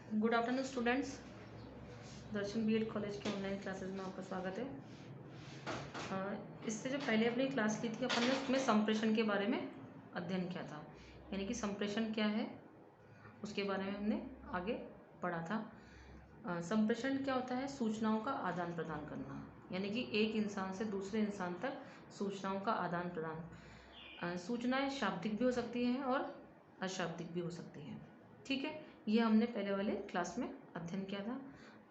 Good afternoon students. Darshan BEd college के online classes में आपका स्वागत है। इससे जो पहले अपनी क्लास की थी अपन ने उसमें संप्रेषण के बारे में अध्ययन किया था, यानी कि संप्रेषण क्या है उसके बारे में हमने आगे पढ़ा था। संप्रेषण क्या होता है? सूचनाओं का आदान प्रदान करना, यानी कि एक इंसान से दूसरे इंसान तक सूचनाओं का आदान प्रदान। सूचनाएं शाब्दिक भी हो सकती हैं और अशाब्दिक भी हो सकती हैं। ठीक है, ये हमने पहले वाले क्लास में अध्ययन किया था।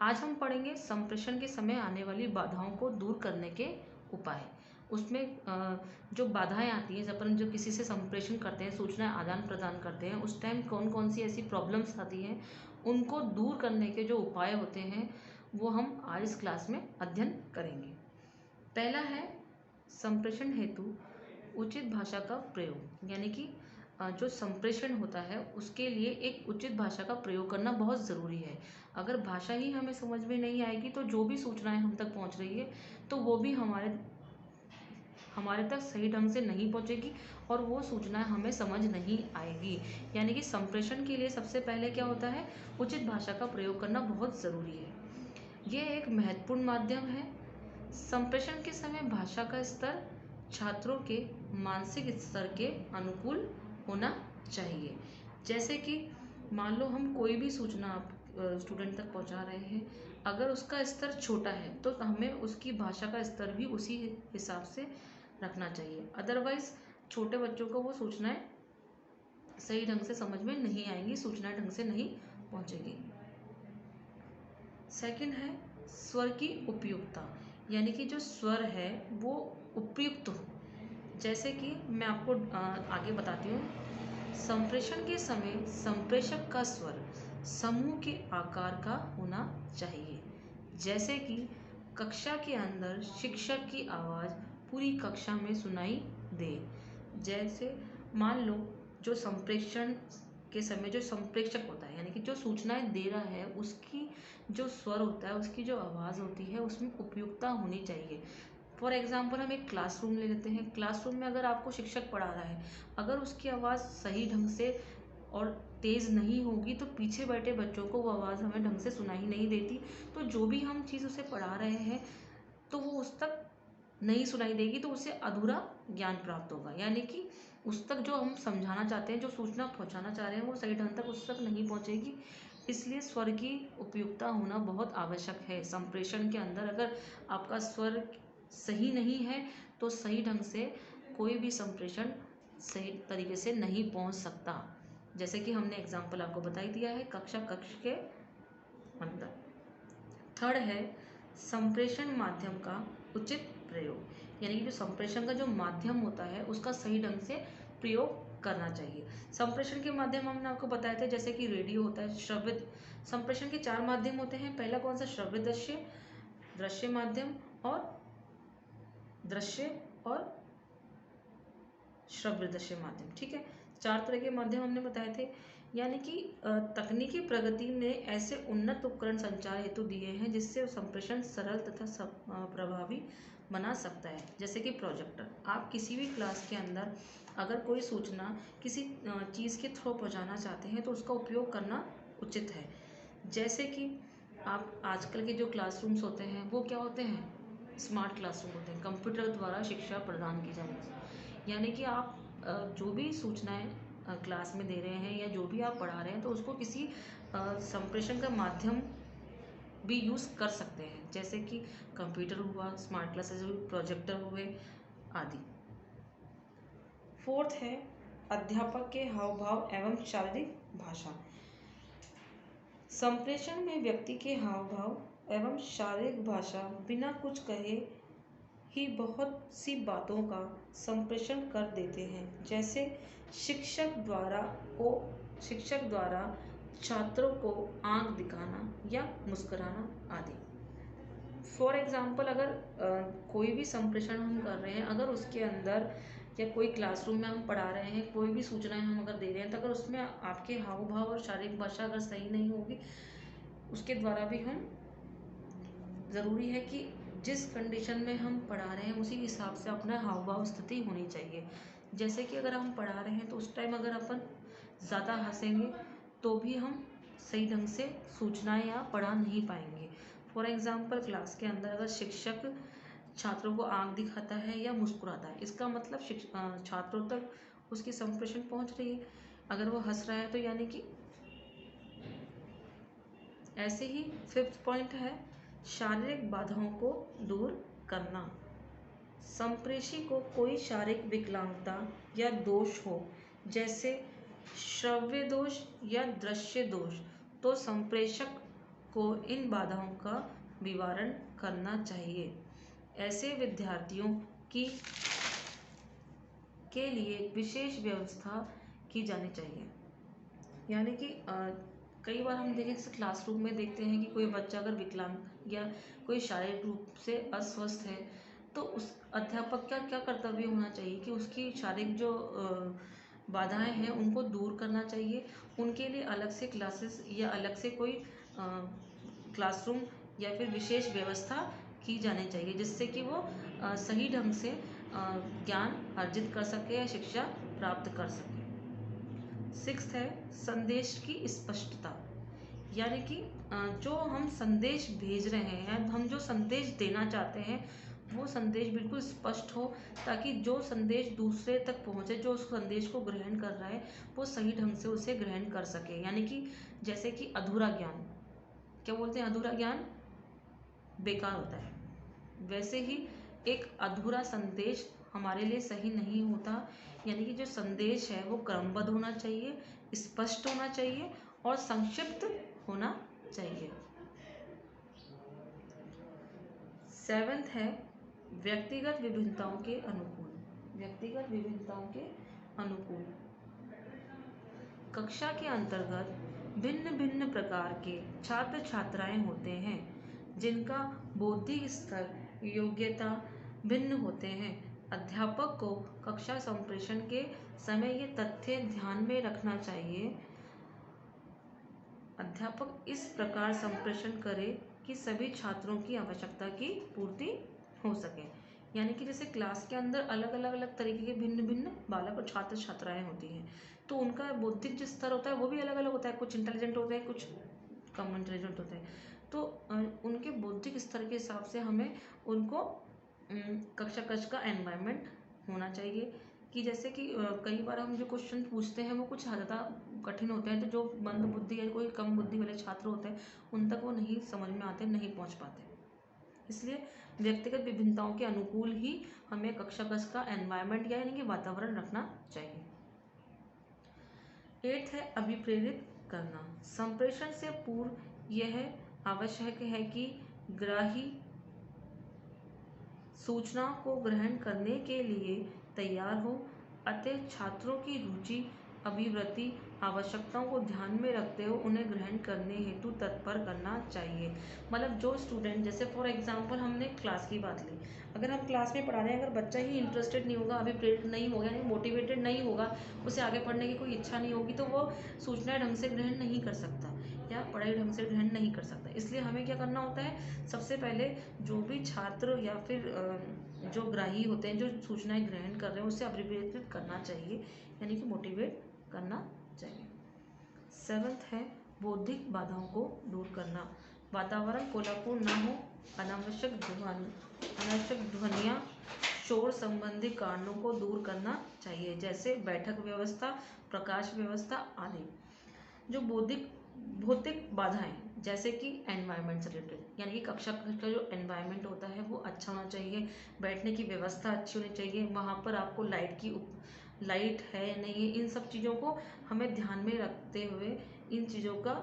आज हम पढ़ेंगे संप्रेषण के समय आने वाली बाधाओं को दूर करने के उपाय। उसमें जो बाधाएं आती हैं, जब अपन जो किसी से संप्रेषण करते हैं, सूचनाएं आदान प्रदान करते हैं, उस टाइम कौन कौन सी ऐसी प्रॉब्लम्स आती हैं, उनको दूर करने के जो उपाय होते हैं वो हम आज इस क्लास में अध्ययन करेंगे। पहला है संप्रेषण हेतु उचित भाषा का प्रयोग, यानी कि जो संप्रेषण होता है उसके लिए एक उचित भाषा का प्रयोग करना बहुत ज़रूरी है। अगर भाषा ही हमें समझ में नहीं आएगी तो जो भी सूचनाएं हम तक पहुंच रही है तो वो भी हमारे तक सही ढंग से नहीं पहुंचेगी और वो सूचनाएं हमें समझ नहीं आएगी। यानी कि संप्रेषण के लिए सबसे पहले क्या होता है? उचित भाषा का प्रयोग करना बहुत ज़रूरी है। ये एक महत्वपूर्ण माध्यम है। संप्रेषण के समय भाषा का स्तर छात्रों के मानसिक स्तर के अनुकूल होना चाहिए। जैसे कि मान लो हम कोई भी सूचना आप स्टूडेंट तक पहुंचा रहे हैं, अगर उसका स्तर छोटा है तो हमें उसकी भाषा का स्तर भी उसी हिसाब से रखना चाहिए। अदरवाइज छोटे बच्चों को वो सूचनाएं सही ढंग से समझ में नहीं आएंगी, सूचनाएं ढंग से नहीं पहुंचेगी। सेकंड है स्वर की उपयुक्तता, यानी कि जो स्वर है वो उपयुक्त हो। जैसे कि मैं आपको आगे बताती हूँ। संप्रेषण के समय संप्रेषक का स्वर समूह के आकार का होना चाहिए। जैसे कि कक्षा के अंदर शिक्षक की आवाज़ पूरी कक्षा में सुनाई दे। जैसे मान लो जो संप्रेषण के समय जो संप्रेषक होता है, यानी कि जो सूचनाएं दे रहा है, उसकी जो स्वर होता है, उसकी जो आवाज़ होती है, उसमें उपयुक्तता होनी चाहिए। फॉर एग्जाम्पल हम एक क्लासरूम ले लेते हैं। क्लासरूम में अगर आपको शिक्षक पढ़ा रहा है, अगर उसकी आवाज़ सही ढंग से और तेज़ नहीं होगी तो पीछे बैठे बच्चों को वो आवाज़ हमें ढंग से सुनाई नहीं देती। तो जो भी हम चीज़ उसे पढ़ा रहे हैं तो वो उस तक नहीं सुनाई देगी, तो उसे अधूरा ज्ञान प्राप्त होगा। यानी कि उस तक जो हम समझाना चाहते हैं, जो सूचना पहुंचाना चाह रहे हैं, वो सही ढंग तक उस तक नहीं पहुंचेगी। इसलिए स्वर की उपयुक्तता होना बहुत आवश्यक है। संप्रेषण के अंदर अगर आपका स्वर सही नहीं है तो सही ढंग से कोई भी संप्रेषण सही तरीके से नहीं पहुंच सकता। जैसे कि हमने एग्जाम्पल आपको बता ही दिया है, कक्ष के अंदर। थर्ड है संप्रेषण माध्यम का उचित प्रयोग, यानी कि जो संप्रेषण का जो माध्यम होता है उसका सही ढंग से प्रयोग करना चाहिए। संप्रेषण के माध्यम हमने आपको बताए थे, जैसे कि रेडियो होता है, श्रव्य। संप्रेषण के 4 माध्यम होते हैं। पहला कौन सा? श्रव्य दृश्य, दृश्य माध्यम और दृश्य और श्रव्य दृश्य माध्यम। ठीक है, 4 तरह के माध्यम हमने बताए थे। यानी कि तकनीकी प्रगति ने ऐसे उन्नत उपकरण संचार हेतु दिए हैं जिससे संप्रेषण सरल तथा प्रभावी बना सकता है। जैसे कि प्रोजेक्टर। आप किसी भी क्लास के अंदर अगर कोई सूचना किसी चीज़ के थ्रू पहुंचाना चाहते हैं तो उसका उपयोग करना उचित है। जैसे कि आप आजकल के जो क्लासरूम्स होते हैं वो क्या होते हैं? स्मार्ट क्लासरूम होते हैं। कंप्यूटर द्वारा शिक्षा प्रदान की जाएगी। यानी कि आप जो भी सूचनाएं क्लास में दे रहे हैं या जो भी आप पढ़ा रहे हैं तो उसको किसी संप्रेषण का माध्यम भी यूज़ कर सकते हैं। जैसे कि कंप्यूटर हुआ, स्मार्ट क्लासेस हुई, प्रोजेक्टर हुए आदि। फोर्थ है अध्यापक के हाव भाव एवं शारीरिक भाषा। संप्रेषण में व्यक्ति के हाव भाव एवं शारीरिक भाषा बिना कुछ कहे ही बहुत सी बातों का संप्रेषण कर देते हैं। जैसे शिक्षक द्वारा छात्रों को आंख दिखाना या मुस्कुराना आदि। फॉर एग्जाम्पल अगर कोई भी संप्रेषण हम कर रहे हैं, अगर उसके अंदर या कोई क्लासरूम में हम पढ़ा रहे हैं, कोई भी सूचनाएं हम अगर दे रहे हैं, तो अगर उसमें आपके हाव भाव और शारीरिक भाषा अगर सही नहीं होगी, उसके द्वारा भी हम ज़रूरी है कि जिस कंडीशन में हम पढ़ा रहे हैं उसी हिसाब से अपना हाव भाव स्थिति होनी चाहिए। जैसे कि अगर हम पढ़ा रहे हैं तो उस टाइम अगर अपन ज़्यादा हंसेंगे तो भी हम सही ढंग से सूचनाएं या पढ़ा नहीं पाएंगे। फॉर एग्जाम्पल, क्लास के अंदर अगर शिक्षक छात्रों को आंख दिखाता है या मुस्कुराता है, इसका मतलब छात्रों तक उसकी संप्रेषण पहुंच रही है। अगर वो हंस रहा है तो यानी कि। ऐसे ही 5th पॉइंट है शारीरिक बाधाओं को दूर करना। संप्रेषी को कोई शारीरिक विकलांगता या दोष हो, जैसे श्रव्य दोष या दृश्य दोष, तो संप्रेषक को इन बाधाओं का निवारण करना चाहिए। ऐसे विद्यार्थियों के लिए विशेष व्यवस्था की जानी चाहिए। यानी कि कई बार हम देखें, जैसे क्लासरूम में देखते हैं कि कोई बच्चा अगर विकलांग या कोई शारीरिक रूप से अस्वस्थ है, तो उस अध्यापक का क्या कर्तव्य होना चाहिए कि उसकी शारीरिक जो बाधाएं हैं उनको दूर करना चाहिए। उनके लिए अलग से क्लासेस या अलग से कोई क्लासरूम या फिर विशेष व्यवस्था की जानी चाहिए, जिससे कि वो सही ढंग से ज्ञान अर्जित कर सके या शिक्षा प्राप्त कर सके। 6th है संदेश की स्पष्टता। यानी कि जो हम संदेश भेज रहे हैं, हम जो संदेश देना चाहते हैं, वो संदेश बिल्कुल स्पष्ट हो, ताकि जो संदेश दूसरे तक पहुंचे, जो उस संदेश को ग्रहण कर रहा है, वो सही ढंग से उसे ग्रहण कर सके। यानी कि जैसे कि अधूरा ज्ञान, क्या बोलते हैं, अधूरा ज्ञान बेकार होता है, वैसे ही एक अधूरा संदेश हमारे लिए सही नहीं होता। यानी कि जो संदेश है वो क्रमबद्ध होना चाहिए, स्पष्ट होना चाहिए और संक्षिप्त होना चाहिए। 7th है व्यक्तिगत विभिन्नताओं के अनुकूल। व्यक्तिगत विभिन्नताओं के अनुकूल कक्षा के अंतर्गत भिन्न भिन्न प्रकार के छात्र छात्राएं होते हैं, जिनका बौद्धिक स्तर, योग्यता भिन्न होते हैं। अध्यापक को कक्षा संप्रेषण के समय ये तथ्य ध्यान में रखना चाहिए। अध्यापक इस प्रकार संप्रेषण करे कि सभी छात्रों की आवश्यकता की पूर्ति हो सके। यानी कि जैसे क्लास के अंदर अलग तरीके के भिन्न भिन्न बालक और छात्र छात्राएं होती हैं, तो उनका बौद्धिक जो स्तर होता है वो भी अलग अलग होता है। कुछ इंटेलिजेंट होते हैं, कुछ कम इंटेलिजेंट होते हैं। तो उनके बौद्धिक स्तर के हिसाब से हमें उनको कक्ष का एनवायरनमेंट होना चाहिए। कि जैसे कि कई बार हम जो क्वेश्चन पूछते हैं वो कुछ ज़्यादा कठिन होते हैं, तो जो मंद बुद्धि या कोई कम बुद्धि वाले छात्र होते हैं, उन तक वो नहीं समझ में आते, नहीं पहुंच पाते। इसलिए व्यक्तिगत विभिन्नताओं के अनुकूल ही हमें कक्षा का एनवायरनमेंट यानी कि वातावरण रखना चाहिए। 8th है अभिप्रेरित करना। संप्रेषण से पूर्व यह आवश्यक है कि ग्राही सूचना को ग्रहण करने के लिए तैयार हो। अतः छात्रों की रुचि, अभिवृत्ति, आवश्यकताओं को ध्यान में रखते हुए उन्हें ग्रहण करने हेतु तत्पर करना चाहिए। मतलब जो स्टूडेंट, जैसे फॉर एग्जांपल हमने क्लास की बात ली, अगर हम क्लास में पढ़ा रहे हैं, अगर बच्चा ही इंटरेस्टेड नहीं होगा, अभिप्रेरित नहीं होगा, यानी मोटिवेटेड नहीं होगा, उसे आगे पढ़ने की कोई इच्छा नहीं होगी, तो वो सूचनाएं ढंग से ग्रहण नहीं कर सकता या पढ़ाई ढंग से ग्रहण नहीं कर सकता। इसलिए हमें क्या करना होता है, सबसे पहले जो भी छात्र या फिर जो ग्राही होते हैं, जो सूचनाएं ग्रहण कर रहे हैं, उसे अभिप्रेरित करना चाहिए, यानी कि मोटिवेट करना चाहिए। 7th है बौद्धिक बाधाओं को दूर करना। वातावरण कोलाहलपूर्ण न हो, अनावश्यक ध्वनियाँ, शोर संबंधी कारणों को दूर करना चाहिए, जैसे बैठक व्यवस्था, प्रकाश व्यवस्था आदि। जो भौतिक बाधाएं, जैसे कि एनवायरनमेंट से रिलेटेड, यानी कि कक्षा का जो एनवायरनमेंट होता है वो अच्छा होना चाहिए, बैठने की व्यवस्था अच्छी होनी चाहिए, वहाँ पर आपको लाइट है या नहीं है, इन सब चीज़ों को हमें ध्यान में रखते हुए इन चीज़ों का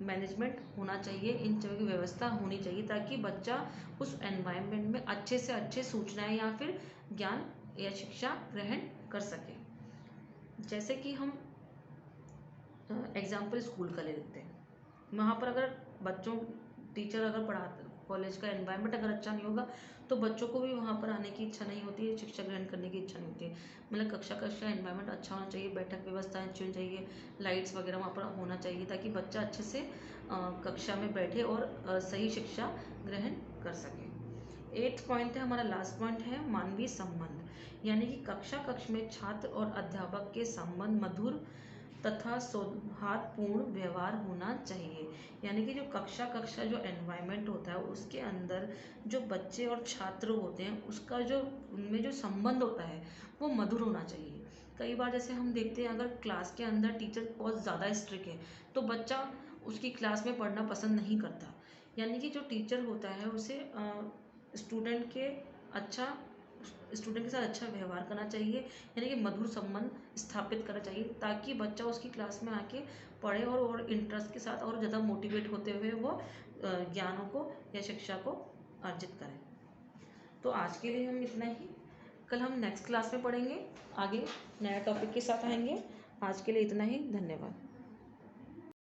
मैनेजमेंट होना चाहिए, इन चीज़ों की व्यवस्था होनी चाहिए, ताकि बच्चा उस एनवायरनमेंट में अच्छे से अच्छे सूचनाएं या फिर ज्ञान या शिक्षा ग्रहण कर सके। जैसे कि हम एग्जाम्पल स्कूल का ले लेते हैं, वहाँ पर अगर टीचर अगर पढ़ाते, कॉलेज का एनवायरनमेंट अगर अच्छा नहीं होगा, तो बच्चों को भी वहाँ पर आने की इच्छा नहीं होती है, शिक्षा ग्रहण करने की इच्छा नहीं होती है। मतलब कक्षा का एनवायरनमेंट अच्छा होना चाहिए, बैठक व्यवस्था अच्छी होनी चाहिए, लाइट्स वगैरह वहाँ पर होना चाहिए, ताकि बच्चा अच्छे से कक्षा में बैठे और सही शिक्षा ग्रहण कर सके। 8th पॉइंट है हमारा, लास्ट पॉइंट है मानवीय संबंध। यानी कि कक्ष में छात्र और अध्यापक के संबंध मधुर तथा सौहार्दपूर्ण व्यवहार होना चाहिए। यानी कि जो कक्षा जो एनवायरनमेंट होता है उसके अंदर जो बच्चे और छात्र होते हैं उसका जो उनमें जो संबंध होता है वो मधुर होना चाहिए। कई बार जैसे हम देखते हैं अगर क्लास के अंदर टीचर बहुत ज़्यादा स्ट्रिक्ट है तो बच्चा उसकी क्लास में पढ़ना पसंद नहीं करता। यानी कि जो टीचर होता है उसे स्टूडेंट के अच्छा स्टूडेंट के साथ अच्छा व्यवहार करना चाहिए, यानी कि मधुर संबंध स्थापित करना चाहिए ताकि बच्चा उसकी क्लास में आके पढ़े और इंटरेस्ट के साथ और ज़्यादा मोटिवेट होते हुए वो ज्ञानों को या शिक्षा को अर्जित करें। तो आज के लिए हम इतना ही। कल हम नेक्स्ट क्लास में पढ़ेंगे, आगे नया टॉपिक के साथ आएंगे। आज के लिए इतना ही। धन्यवाद।